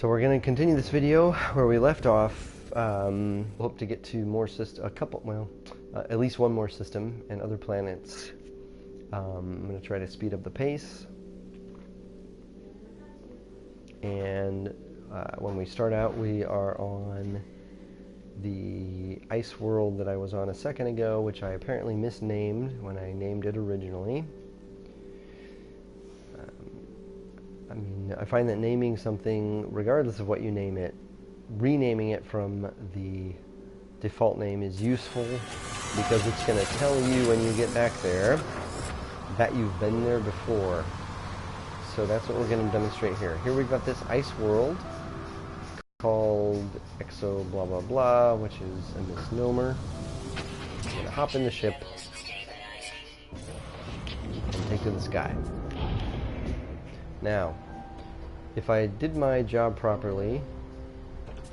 So we're going to continue this video where we left off. Hope to get to more at least one more system and other planets. I'm going to try to speed up the pace. And when we start out, we are on the ice world that I was on a second ago, which I apparently misnamed when I named it originally. I find that naming something, regardless of what you name it, renaming it from the default name is useful, because it's going to tell you when you get back there that you've been there before. So that's what we're going to demonstrate here. Here we've got this ice world called Exo blah blah blah, which is a misnomer. I'm going to hop in the ship and take to the sky. Now, if I did my job properly,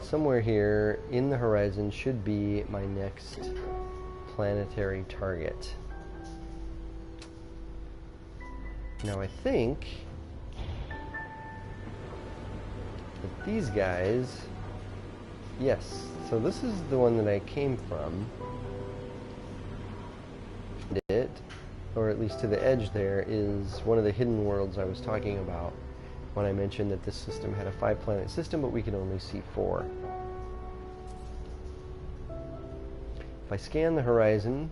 somewhere here in the horizon should be my next planetary target. Now I think that these guys, yes, so this is the one that I came from. Or at least to the edge there, is one of the hidden worlds I was talking about when I mentioned that this system had a 5-planet system, but we can only see 4. If I scan the horizon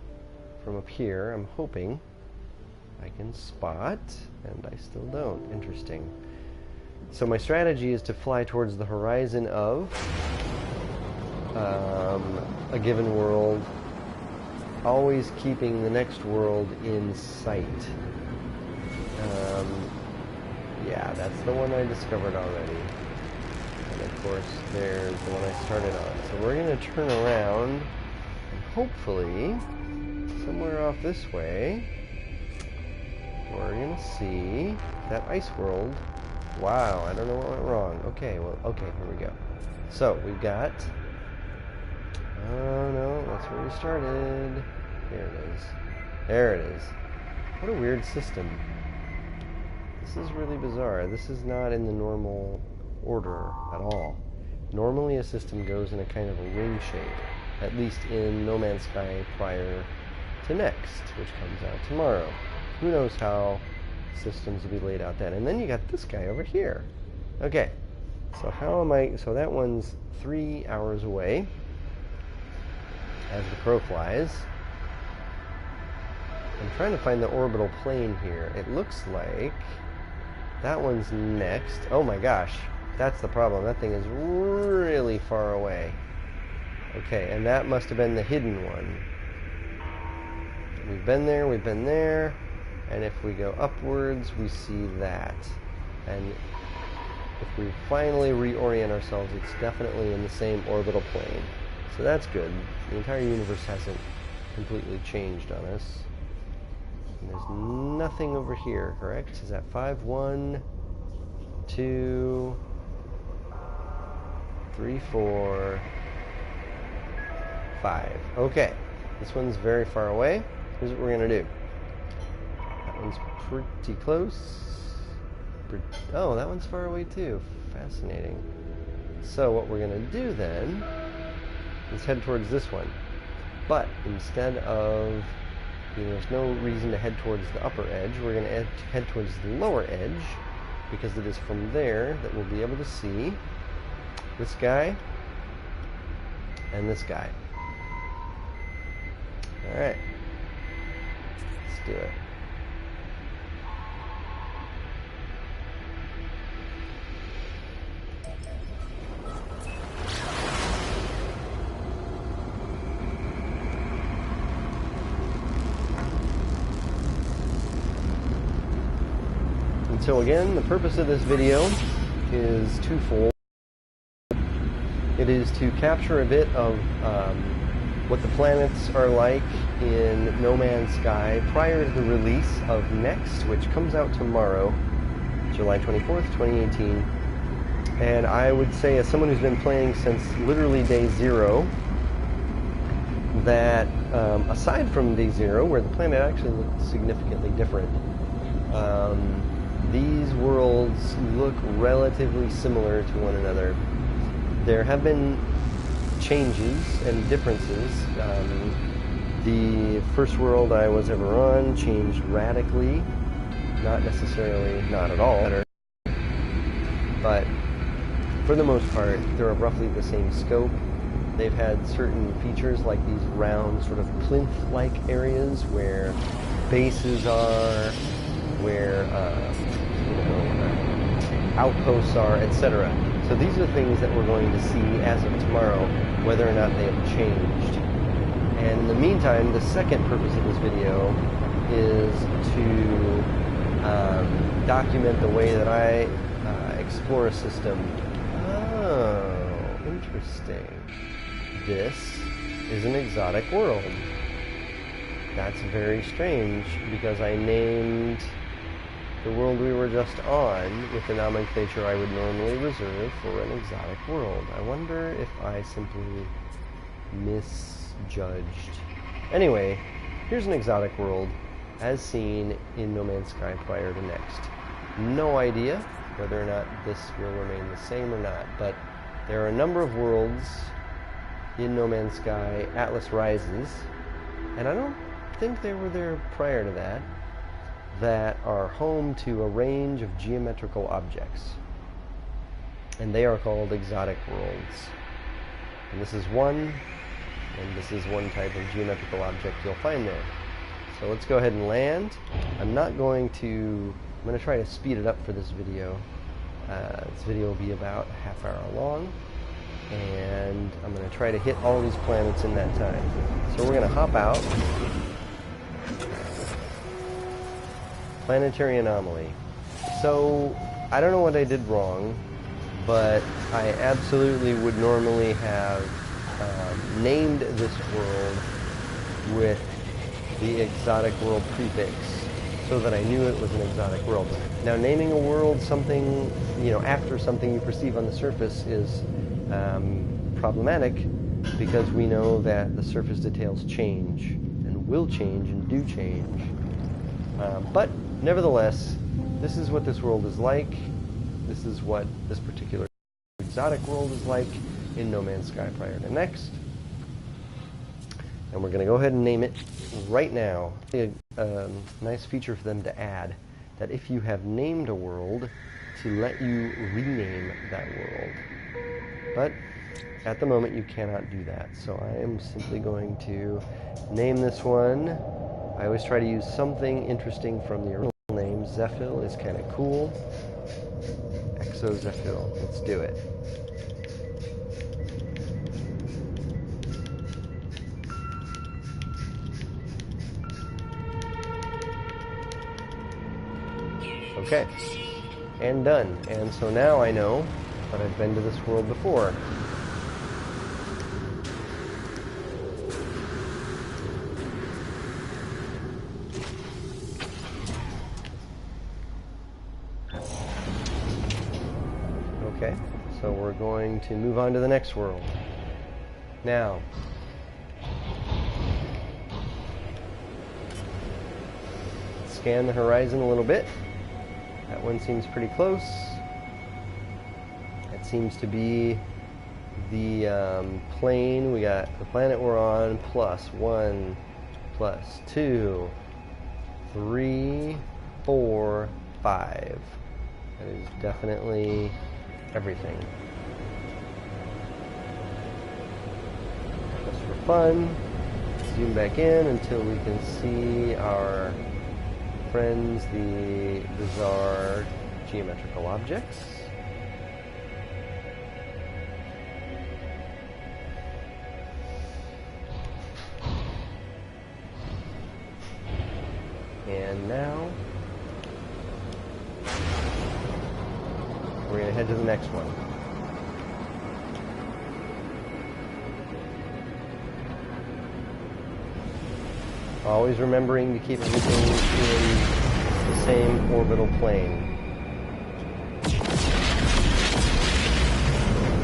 from up here, I'm hoping I can spot, and I still don't. Interesting. So my strategy is to fly towards the horizon of a given world, always keeping the next world in sight. Yeah, that's the one I discovered already. And of course, there's the one I started on. So we're going to turn around, and hopefully, somewhere off this way, we're going to see that ice world. Wow, I don't know what went wrong. Okay, here we go. So, we've got... Oh no, that's where we started. Here it is. There it is. What a weird system. This is really bizarre. This is not in the normal order at all. Normally a system goes in a kind of a ring shape, at least in No Man's Sky prior to Next, which comes out tomorrow. Who knows how systems will be laid out then. And then you got this guy over here. Okay, so so that one's 3 hours away as the crow flies. I'm trying to find the orbital plane here. It looks like that one's next. Oh my gosh, that's the problem. That thing is really far away. Okay, and that must have been the hidden one. We've been there, and if we go upwards, we see that. And if we finally reorient ourselves, it's definitely in the same orbital plane. So that's good. The entire universe hasn't completely changed on us. And there's nothing over here, correct? Is that 5? 1, 2, 3, 4, 5. Okay. This one's very far away. Here's what we're going to do. That one's pretty close. Oh, that one's far away too. Fascinating. So what we're going to do then is head towards this one. But instead of, there's no reason to head towards the upper edge. We're going to head towards the lower edge, because it is from there that we'll be able to see this guy and this guy. Alright. Let's do it. So again, the purpose of this video is twofold. It is to capture a bit of what the planets are like in No Man's Sky prior to the release of Next, which comes out tomorrow, July 24th, 2018. And I would say, as someone who's been playing since literally day 0, that aside from day 0, where the planet actually looked significantly different, these worlds look relatively similar to one another. There have been changes and differences. The first world I was ever on changed radically, not necessarily, not at all, but for the most part, they're of roughly the same scope. They've had certain features like these round sort of plinth-like areas where bases are, where outposts are, etc. So these are things that we're going to see as of tomorrow, whether or not they have changed. And in the meantime, the second purpose of this video is to document the way that I explore a system. Oh, interesting. This is an exotic world. That's very strange, because I named the world we were just on with the nomenclature I would normally reserve for an exotic world. I wonder if I simply misjudged. Anyway, here's an exotic world as seen in No Man's Sky prior to Next. No idea whether or not this will remain the same or not, but there are a number of worlds in No Man's Sky Atlas Rises, and I don't think they were there prior to that, that are home to a range of geometrical objects. And they are called exotic worlds. And this is one, and this is one type of geometrical object you'll find there. So let's go ahead and land. I'm going to try to speed it up for this video. This video will be about a half hour long, and I'm going to try to hit all these planets in that time. So we're going to hop out. Planetary anomaly. So, I don't know what I did wrong, but I absolutely would normally have named this world with the exotic world prefix so that I knew it was an exotic world. Now, naming a world something, after something you perceive on the surface is problematic, because we know that the surface details change and will change and do change. But nevertheless, this is what this world is like. This is what this particular exotic world is like in No Man's Sky prior to Next. And we're going to go ahead and name it right now. A nice feature for them to add, that if you have named a world, to let you rename that world. But at the moment you cannot do that. So I am simply going to name this one. I always try to use something interesting from the original name. Zephyl is kind of cool. Exo-Zephyl. Let's do it. Okay. And done. And so now I know that I've been to this world before. Okay, so we're going to move on to the next world. Now, scan the horizon a little bit. That one seems pretty close. That seems to be the plane. We got the planet we're on plus 1, plus 2, 3, 4, 5. That is definitely everything. Just for fun, zoom back in until we can see our friends, the bizarre geometrical objects. And now we're going to head to the next one. Always remembering to keep everything in the same orbital plane.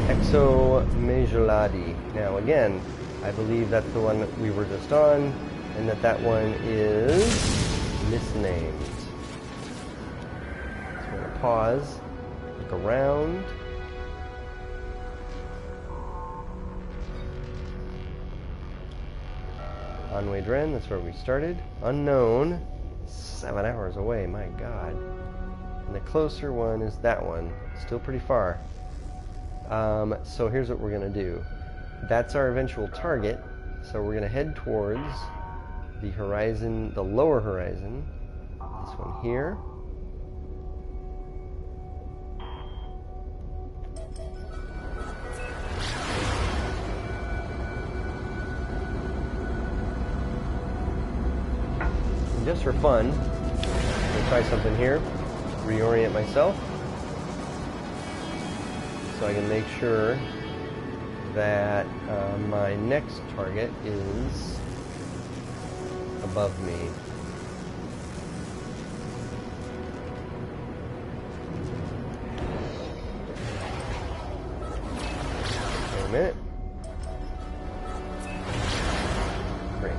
Exo-Megaladi. Now again, I believe that's the one that we were just on, and that one is misnamed. pause, look around. Anwe Dren, that's where we started. Unknown, 7 hours away, my god. And the closer one is that one, still pretty far. So here's what we're gonna do. That's our eventual target, so we're gonna head towards the horizon, the lower horizon, this one here. And just for fun, I'm gonna try something here, reorient myself, so I can make sure that my next target is above me. Wait a minute. Great.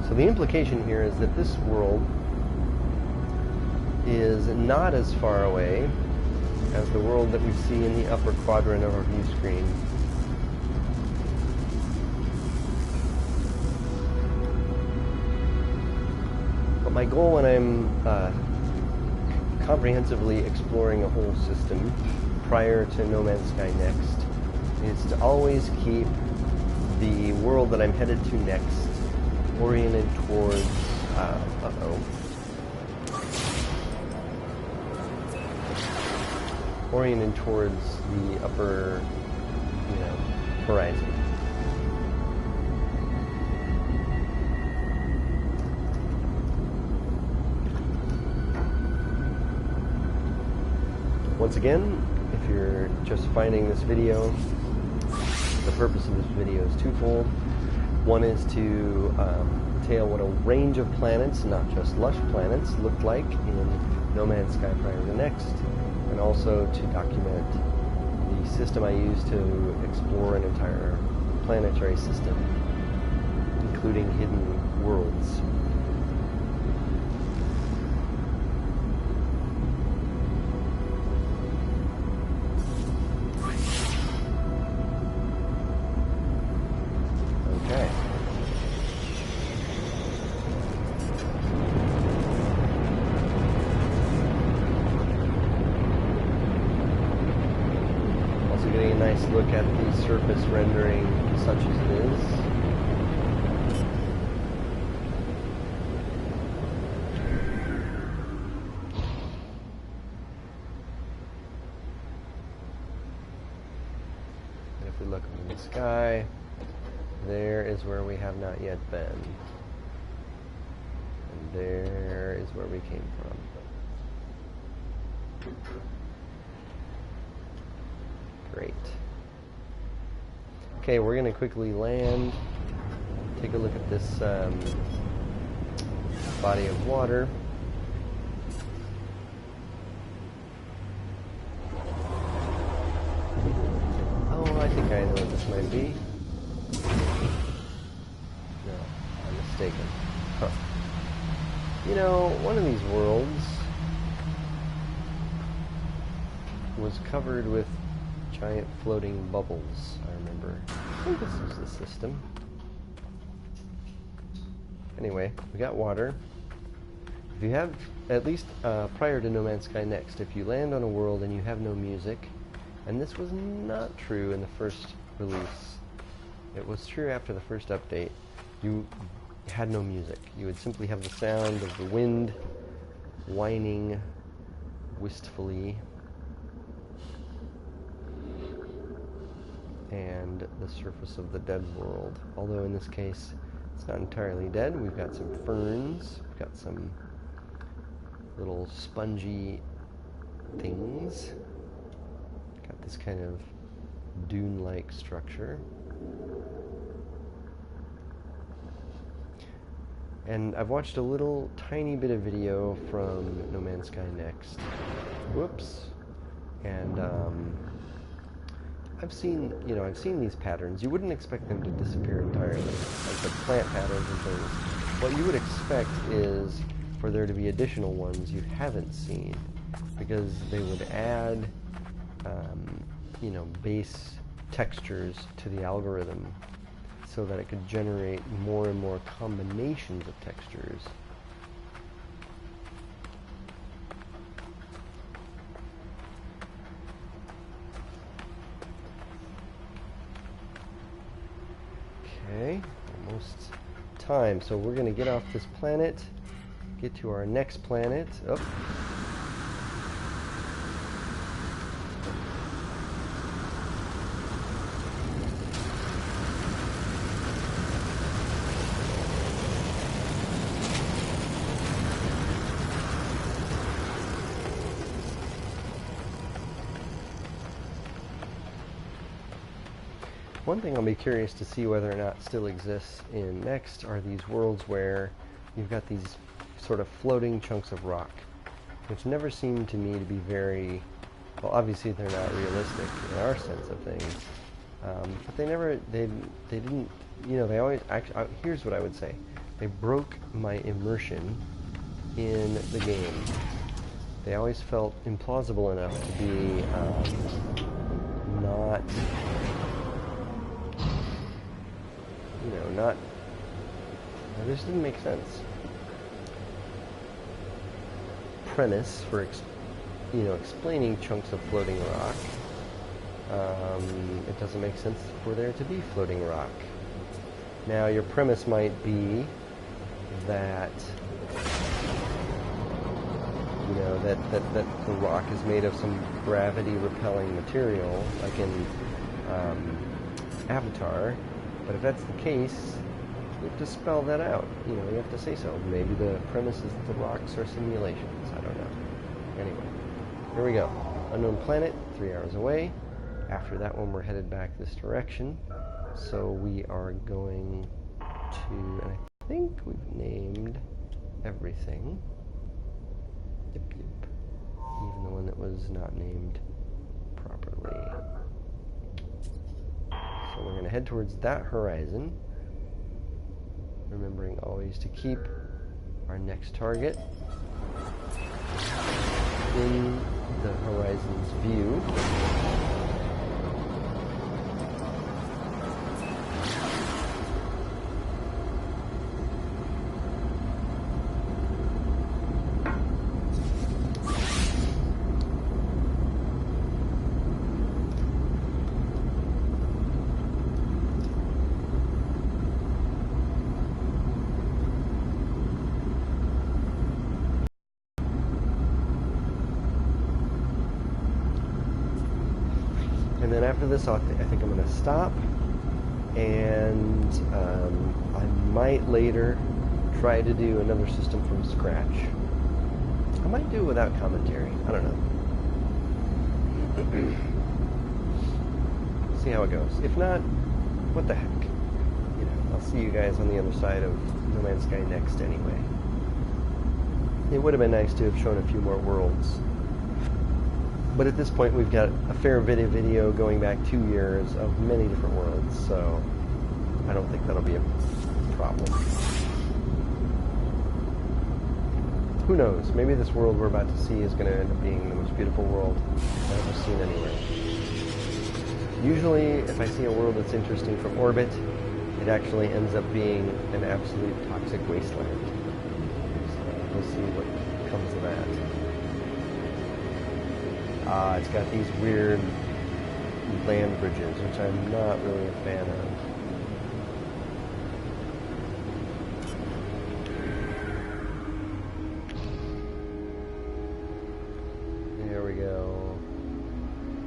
So the implication here is that this world is not as far away as the world that we see in the upper quadrant of our view screen. But my goal when I'm comprehensively exploring a whole system prior to No Man's Sky Next is to always keep the world that I'm headed to next oriented towards, oriented towards the upper, horizon. Once again, if you're just finding this video, the purpose of this video is twofold. One is to tell what a range of planets, not just lush planets, looked like in No Man's Sky prior to Next, and also to document the system I use to explore an entire planetary system, including hidden worlds. Okay. Also getting a nice look at the surface rendering such as it is. And if we look up in the sky, there is where we have not yet been. And there is where we came from. Great. Okay, we're going to quickly land, take a look at this body of water. Oh, I think I know what this might be. No, I'm mistaken. Huh. You know, one of these worlds was covered with giant floating bubbles, I remember. I think this is the system. Anyway, we got water. If you have, at least prior to No Man's Sky Next, if you land on a world and you have no music, and this was not true in the first release, it was true after the first update, you had no music. You would simply have the sound of the wind whining wistfully and the surface of the dead world. Although in this case, it's not entirely dead. We've got some ferns, we've got some little spongy things. Got this kind of dune-like structure. And I've watched a little tiny bit of video from No Man's Sky Next. Whoops. And I've seen these patterns. You wouldn't expect them to disappear entirely, like the plant patterns and things. what you would expect is for there to be additional ones you haven't seen, because they would add, you know, base textures to the algorithm so that it could generate more and more combinations of textures. Okay, almost time. So we're going to get off this planet, get to our next planet. Oh. One thing I'll be curious to see whether or not still exists in Next are these worlds where you've got these sort of floating chunks of rock, which never seem to me to be very, well, obviously they're not realistic in our sense of things, but they didn't, you know, they always, actually, here's what I would say, they broke my immersion in the game. They always felt implausible enough to be not, you know, not, this didn't make sense. Premise for, you know, explaining chunks of floating rock. It doesn't make sense for there to be floating rock. Now, your premise might be that, you know, that the rock is made of some gravity-repelling material, like in Avatar. But if that's the case, you have to spell that out. You know, you have to say so. Maybe the premise is that the rocks are simulations. I don't know. Anyway, here we go. Unknown planet, 3 hours away. After that one, we're headed back this direction. So we are going to, and I think we've named everything. Yep, yep. Even the one that was not named properly. So we're going to head towards that horizon, remembering always to keep our next target in the horizon's view. And then after this, I think I'm going to stop, and I might later try to do another system from scratch. I might do it without commentary. I don't know. See how it goes. If not, what the heck? You know, I'll see you guys on the other side of No Man's Sky Next anyway. It would have been nice to have shown a few more worlds. But at this point, we've got a fair bit of video going back 2 years of many different worlds, so I don't think that'll be a problem. Who knows? Maybe this world we're about to see is going to end up being the most beautiful world I've ever seen anywhere. Usually, if I see a world that's interesting from orbit, it actually ends up being an absolute toxic wasteland. So we'll see what comes of that. It's got these weird land bridges, which I'm not really a fan of. There we go.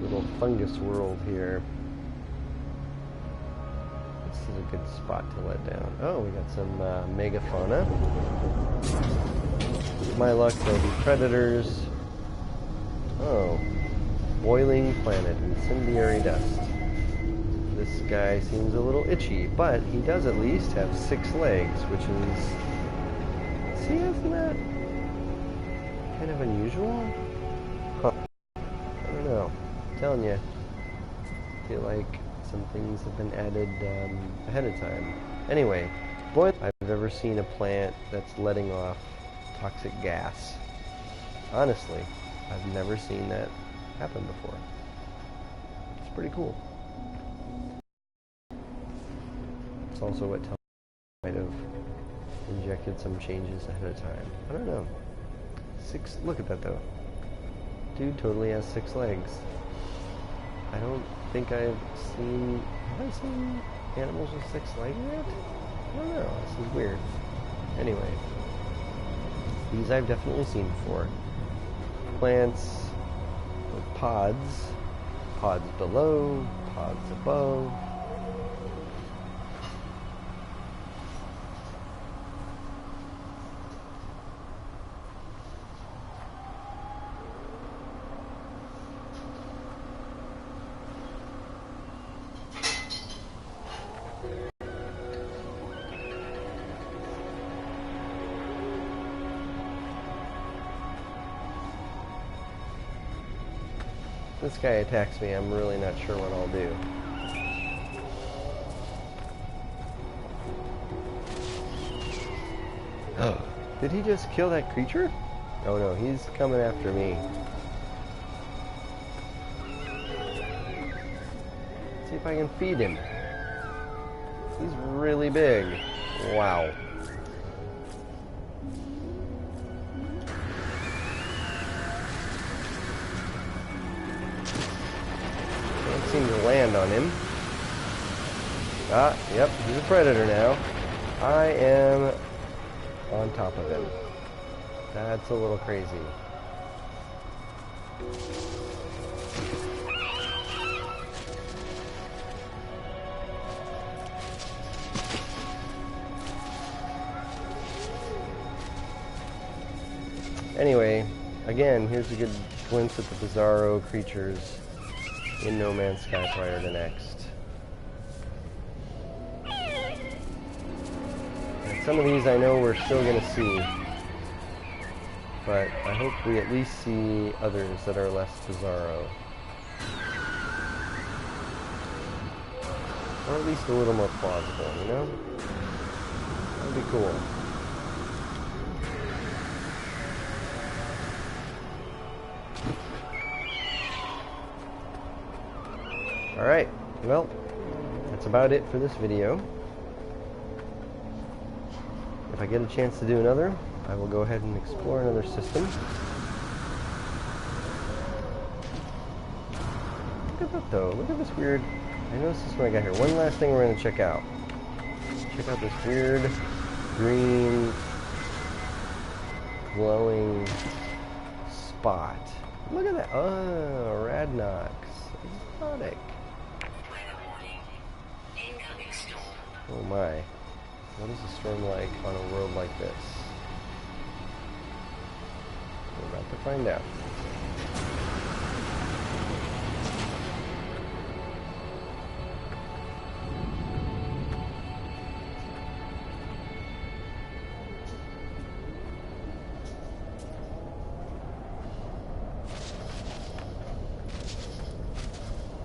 Little fungus world here. This is a good spot to let down. Oh, we got some megafauna. With my luck, there'll be predators. Oh. Boiling planet, incendiary dust. This guy seems a little itchy, but he does at least have 6 legs, which is... See, isn't that kind of unusual? Huh. I don't know. I'm telling you. I feel like some things have been added ahead of time. Anyway, I've I've ever seen a plant that's letting off toxic gas. Honestly, I've never seen that happen before. It's pretty cool. It's also what tells me I might have injected some changes ahead of time. I don't know. Look at that though. Dude totally has 6 legs. I don't think have I seen animals with 6 legs yet? I don't know, this is weird. Anyway, these I've definitely seen before. Plants with pods, pods below, pods above. This guy attacks me, I'm really not sure what I'll do. Oh, did he just kill that creature? Oh no, he's coming after me. Let's see if I can feed him. He's really big. Wow. Seem to land on him. Ah, yep, he's a predator now. I am on top of him. That's a little crazy. Anyway, again, here's a good glimpse at the bizarro creatures in No Man's Sky prior to next. And some of these I know we're still going to see, but I hope we at least see others that are less bizarro. Or at least a little more plausible, you know? That'd be cool. Alright, well, that's about it for this video. If I get a chance to do another, I will go ahead and explore another system. Look at that though, look at this weird... I noticed this when I got here. One last thing we're going to check out. Check out this weird, green, glowing spot. Look at that, oh, Radnox. Exotic. Oh my. What is a storm like on a world like this? We're about to find out.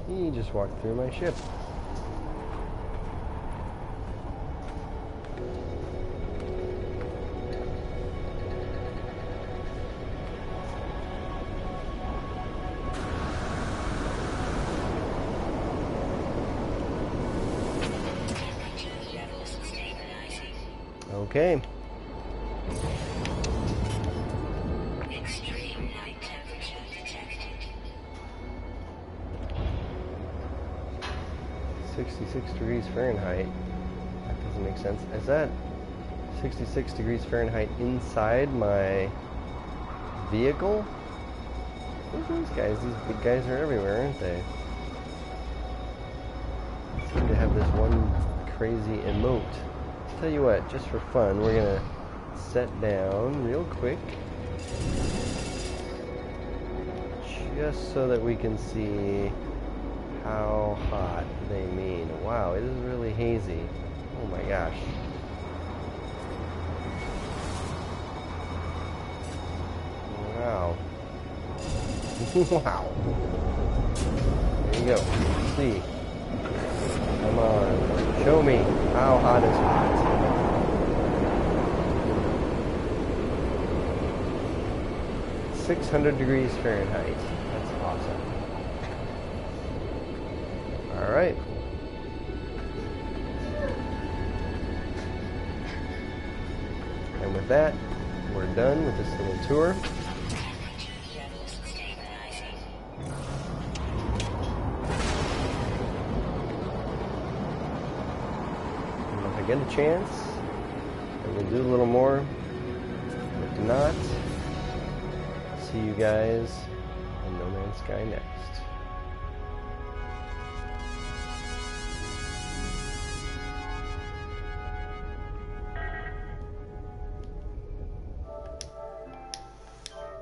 He just walked through my ship. Okay. Extreme night temperature detected. 66 degrees Fahrenheit. That doesn't make sense. Is that 66 degrees Fahrenheit inside my vehicle? Look at these guys. These big guys are everywhere, aren't they? They seem to have this one crazy emote. Tell you what, just for fun, we're gonna set down real quick, just so that we can see how hot they mean. Wow, it is really hazy. Oh my gosh. Wow. Wow. There you go. Let's see. Come on. Show me how hot is hot. 600 degrees Fahrenheit. That's awesome. Alright. And with that, we're done with this little tour. Temperature levels stabilizing. And if I get a chance, I will do a little more. If not, see you guys in No Man's Sky next.